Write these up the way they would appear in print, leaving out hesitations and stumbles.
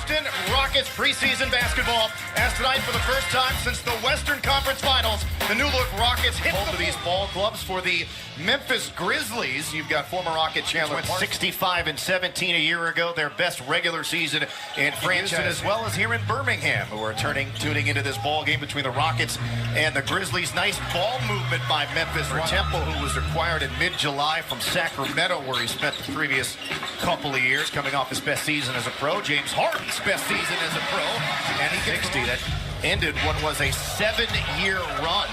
Houston Rockets preseason basketball, as tonight for the first time since the Western Conference Finals, the new-look Rockets hit both of these ball clubs for the Memphis Grizzlies. You've got former Rocket Chandler went 65-17 a year ago, their best regular season in franchise, as well as here in Birmingham, who are tuning into this ball game between the Rockets and the Grizzlies. Nice ball movement by Memphis for Temple, who was acquired in mid-July from Sacramento, where he spent the previous couple of years, coming off his best season as a pro. James Harden's best season as a pro, and he gets 60. That ended what was a 7-year run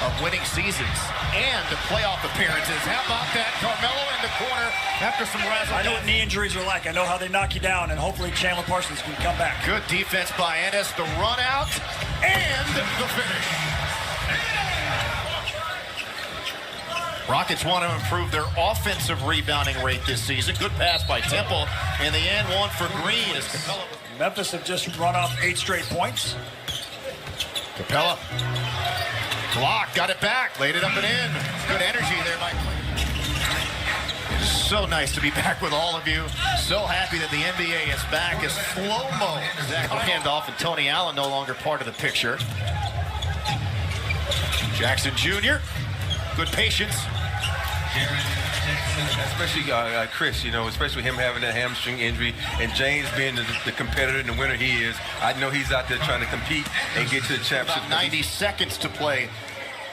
of winning seasons and playoff appearances. How about that? Carmelo in the corner after some razzle. I know what knee injuries are like. I know how they knock you down, and hopefully Chandler Parsons can come back. Good defense by Ennis. The run out and the finish. Rockets want to improve their offensive rebounding rate this season. Good pass by Temple. In the end, one for Green. As Capella. Memphis have just run off 8 straight points. Capella. Block, got it back, laid it up and in. Good energy there, Mike. So nice to be back with all of you. So happy that the NBA is back. As slow-mo handoff, and Tony Allen no longer part of the picture. Jackson Jr., good patience. Especially Chris, especially him having that hamstring injury, and James being the competitor and the winner he is. I know he's out there trying to compete and get to the championship. About 90 seconds to play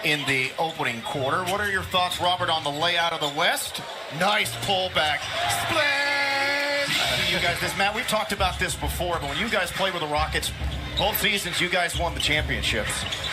in the opening quarter. What are your thoughts, Robert, on the layout of the West? Nice pullback. Splash! You guys, Matt, we've talked about this before, but when you guys play with the Rockets, both seasons you guys won the championships.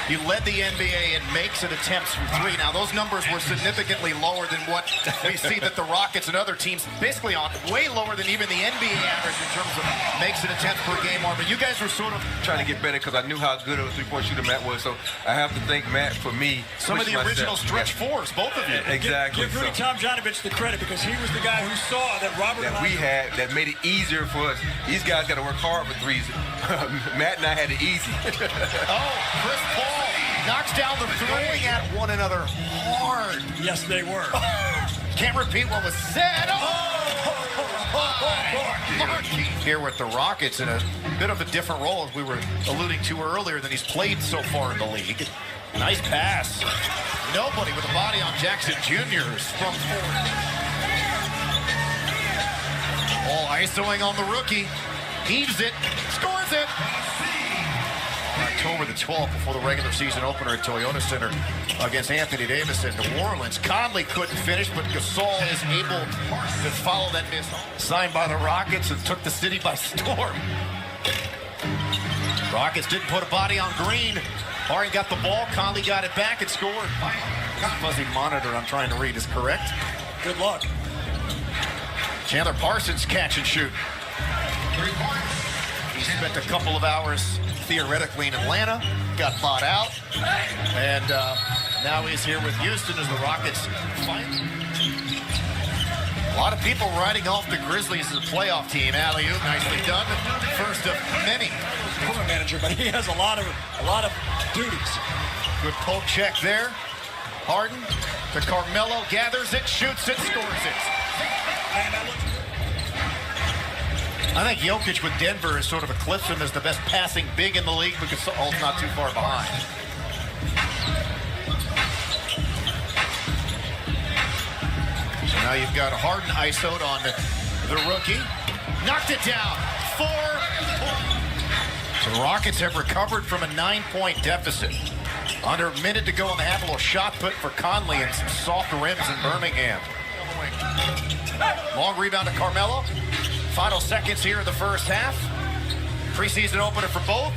You led the NBA in makes and attempts from 3. Now, those numbers were significantly lower than what we see that the Rockets and other teams, basically on way lower than even the NBA average in terms of makes and attempts per game. But you guys were sort of trying to get better because I knew how good of a three-point shooter Matt was. So I have to thank Matt for me. Some of the original stretch fours, both of you. Exactly. Give Rudy Tomjanovich the credit because he was the guy who saw that Robert that we had that made it easier for us. These guys got to work hard for threes. Matt and I had it easy. Oh, Chris Paul knocks down the throwing at one another hard. Yes, they were. Can't repeat what was said. Markey here with the Rockets in a bit of a different role, as we were alluding to earlier, than he's played so far in the league. Nice pass. Nobody with a body on Jackson Jr.'s from forward. All isoing on the rookie. Heaves it, scores it. October the 12th, before the regular season opener at Toyota Center against Anthony Davis in New Orleans. Conley couldn't finish, but Gasol is able to follow that miss. Signed by the Rockets and took the city by storm. Rockets didn't put a body on Green. Harden got the ball, Conley got it back and scored. Fuzzy monitor I'm trying to read is correct. Good luck. Chandler Parsons catch and shoot. He spent a couple of hours theoretically in Atlanta, got bought out, and now he's here with Houston as the Rockets fight. A lot of people writing off the Grizzlies as a playoff team. Alley-oop, nicely done. First of many. Equipment manager, but he has a lot of duties. Good poke check there. Harden to Carmelo, gathers it, shoots it, scores it. I think Jokic with Denver is sort of eclipsed him as the best passing big in the league because Gasol's not too far behind. So now you've got Harden ISO'd on the rookie. Knocked it down. 4 points. So the Rockets have recovered from a 9-point deficit. Under a minute to go in the half, a little shot put for Conley and some soft rims in Birmingham. Long rebound to Carmelo. Final seconds here in the first half. Preseason opener for both.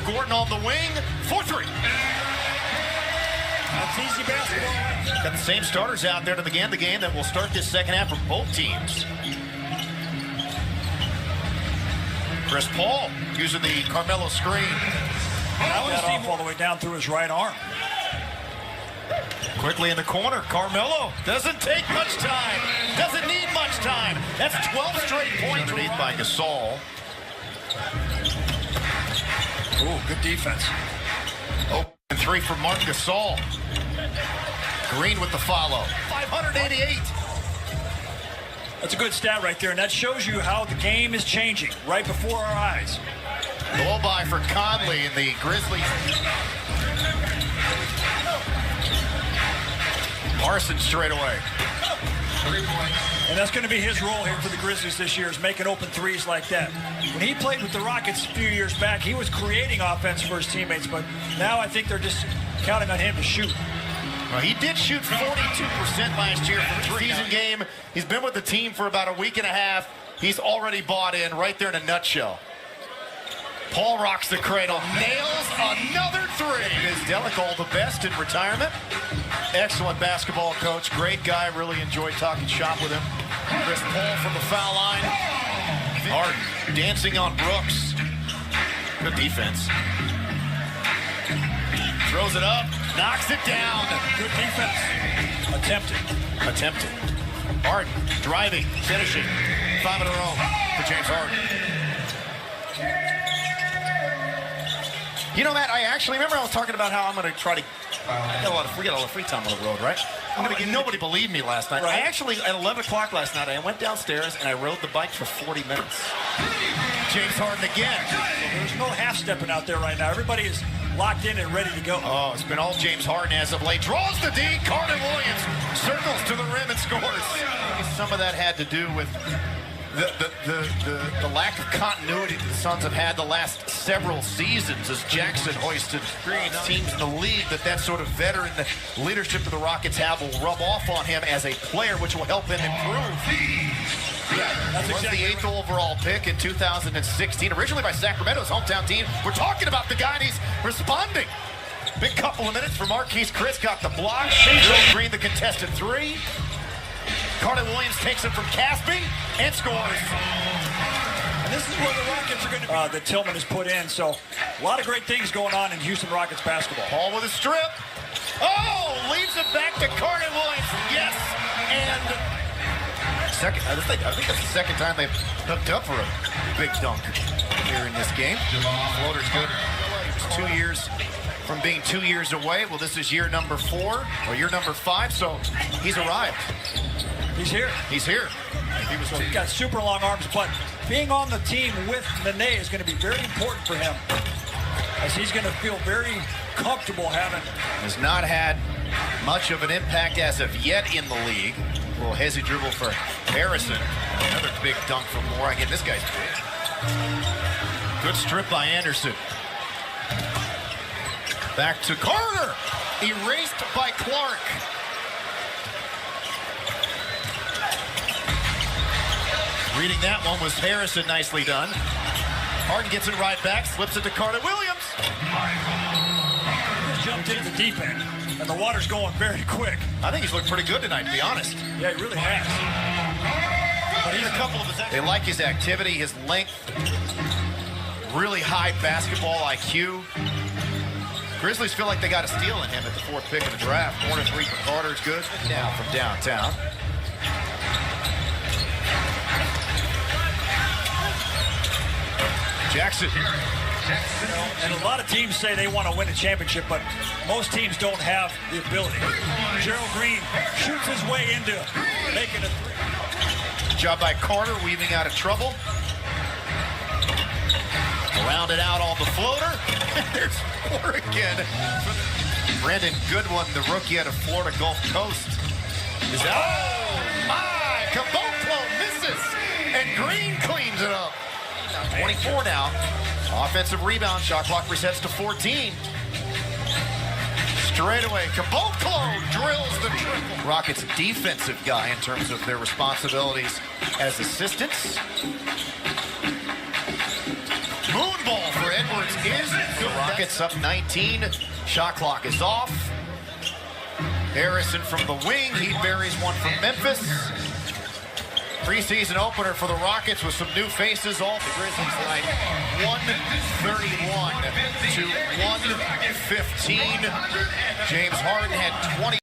Gordon on the wing. 4-3. That's easy basketball. Got the same starters out there to begin the game that will start this second half for both teams. Chris Paul using the Carmelo screen. That was off all the way down through his right arm. Quickly in the corner, Carmelo doesn't take much time, doesn't need much time. That's 12 straight points. Underneath by Gasol. Ooh, good defense. Open 3 for Marc Gasol. Green with the follow. 588. That's a good stat right there, and that shows you how the game is changing right before our eyes. Blow by for Conley and the Grizzlies. Larson straight away. And that's going to be his role here for the Grizzlies this year, is making open threes like that. When he played with the Rockets a few years back, he was creating offense for his teammates, but now I think they're just counting on him to shoot. Well, he did shoot 42% last year for the preseason game. He's been with the team for about a week and a half. He's already bought in right there in a nutshell. Paul rocks the cradle, nails another three. Is Delic all the best in retirement? Excellent basketball coach, great guy. Really enjoyed talking shop with him. Chris Paul from the foul line. Harden dancing on Brooks. Good defense. Throws it up, knocks it down. Good defense. Attempted. Harden driving, finishing. 5 in a row for James Harden. You know, Matt, I actually remember I was talking about how I'm going to try to get a lot of free time on the road, right? Nobody believed me last night. Right. I actually, at 11 o'clock last night, I went downstairs and I rode the bike for 40 minutes. James Harden again. There's no half-stepping out there right now. Everybody is locked in and ready to go. Oh, it's been all James Harden as of late. Draws the D. Carter Williams circles to the rim and scores. Some of that had to do with the lack of continuity that the Suns have had the last several seasons as Jackson hoisted experienced teams in the league. That sort of veteran leadership that the Rockets have will rub off on him as a player, which will help him improve. Yeah, that's exactly the 8th overall pick in 2016, originally by Sacramento's hometown team. We're talking about the guy, and he's responding. Big couple of minutes for Marquise Chris, got the block. Joe Green, the contested three. Carter Williams takes it from Caspi and scores. And this is where the Rockets are going to be. That Tillman has put in, so a lot of great things going on in Houston Rockets basketball. Paul with a strip. Oh, leaves it back to Carter Williams. Yes, and second. I think that's the second time they've hooked up for a big dunk here in this game. Floater's good. He was 2 years from being 2 years away. Well, this is year number 4 or year number 5, so he's arrived. He's here. He's here. He's got super long arms, but being on the team with Nene is going to be very important for him, as he's going to feel very comfortable having. Has not had much of an impact as of yet in the league. A little hezzy dribble for Harrison. Another big dunk from Moore. Again, this guy's big. Good strip by Anderson. Back to Carter. Erased by Clark. Reading that one was Harrison, nicely done. Harden gets it right back, slips it to Carter Williams. He jumped into the deep end, and the water's going very quick. I think he's looked pretty good tonight, to be honest. Yeah, he really has. But he's a couple of his. They like his activity, his length, really high basketball IQ. Grizzlies feel like they got a steal in him at the 4th pick of the draft. 1-3 for Carter is good. Down from downtown. Jackson. And a lot of teams say they want to win a championship, but most teams don't have the ability. Gerald Green shoots his way into making a three. Good job by Carter, weaving out of trouble. Rounded out on the floater. There's 4 again. Brandon Goodwin, the rookie out of Florida Gulf Coast, is out. Oh my! Caboclo misses, and Green cleans it up. 24 now. Offensive rebound. Shot clock resets to 14. Straight away, Caboclo drills the triple. Rockets defensive guy in terms of their responsibilities as assistants. Moon ball for Edwards is good. The Rockets up 19. Shot clock is off. Harrison from the wing. He buries one from Memphis. Preseason opener for the Rockets with some new faces. All the Grizzlies line 131 to 115. James Harden had 20.